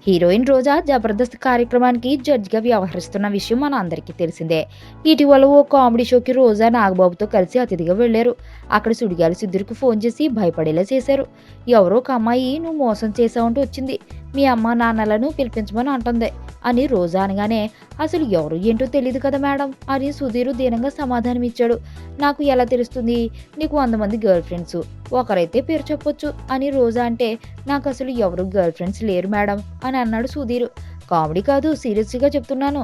Heroine రోజా జబర్దస్త్ కార్యక్రమానికి జడ్జిగా వ్యవహరిస్తున్న విషయం మన అందరికీ తెలిసిందే. ఇటీవల ఓ కామెడీ షోకి రోజా నాగబాబుతో కలిసి అతిథిగా వెళ్లారు. అక్కడ సుడిగాలి సిద్ధుడికి ఫోన్ చేసి భయపడేలా చేశారు. ఎవరో ఒక అమ్మాయి నువ్వు మోసం చేశావంటూ వచ్చింది, మీ అమ్మ నాన్నలను పిలిపించమని అంటుంది అని రోజా అనగానే, అసలు ఎవరు ఏంటో తెలియదు కదా మేడం అని సుధీర్ దీనంగా సమాధానమిచ్చాడు. నాకు ఎలా తెలుస్తుంది, నీకు 100 మంది గర్ల్ ఫ్రెండ్స్, ఒకరైతే పేరు చెప్పొచ్చు అని రోజా అంటే, నాకు అసలు ఎవరు గర్ల్ ఫ్రెండ్స్ లేరు మేడం అని అన్నాడు సుధీర్. కామెడీ కాదు, సీరియస్గా చెప్తున్నాను.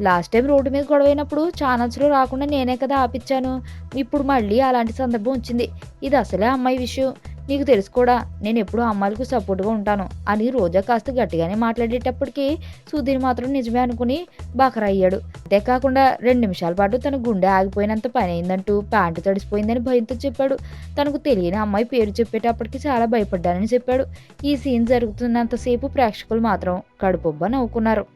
లాస్ట్ టైం రోడ్డు మీద గొడవైనప్పుడు ఛానల్స్లో రాకుండా నేనే కదా ఆపిచ్చాను. ఇప్పుడు మళ్ళీ అలాంటి సందర్భం వచ్చింది. ఇది అసలే అమ్మాయి విషయం, నీకు తెలుసు కూడా. నేను ఎప్పుడూ అమ్మాయిలకు సపోర్ట్గా ఉంటాను అని రోజా కాస్త గట్టిగానే మాట్లాడేటప్పటికీ సుధీర్ మాత్రం నిజమే అనుకుని బకరా అయ్యాడు. అంతేకాకుండా 2 నిమిషాల పాటు తన గుండె ఆగిపోయినంత పని అయిందంటూ ప్యాంటు తడిసిపోయిందని భయంతో చెప్పాడు. తనకు తెలియని అమ్మాయి పేరు చెప్పేటప్పటికి చాలా భయపడ్డానని చెప్పాడు. ఈ సీన్ జరుగుతున్నంతసేపు ప్రేక్షకులు మాత్రం కడుపుబ్బ నవ్వుకున్నారు.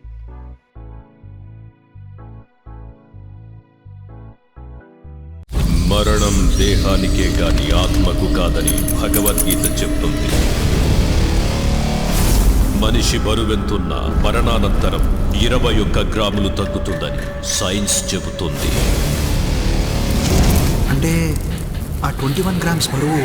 మరణం దేహానికే గాని ఆత్మకు కాదని భగవద్గీత చెప్తుంది. మనిషి బరువెంతున్నా మరణానంతరం 21 గ్రాములు తగ్గుతుందని సైన్స్ చెబుతుంది. అంటే ఆ 21 గ్రామ్స్ బరువు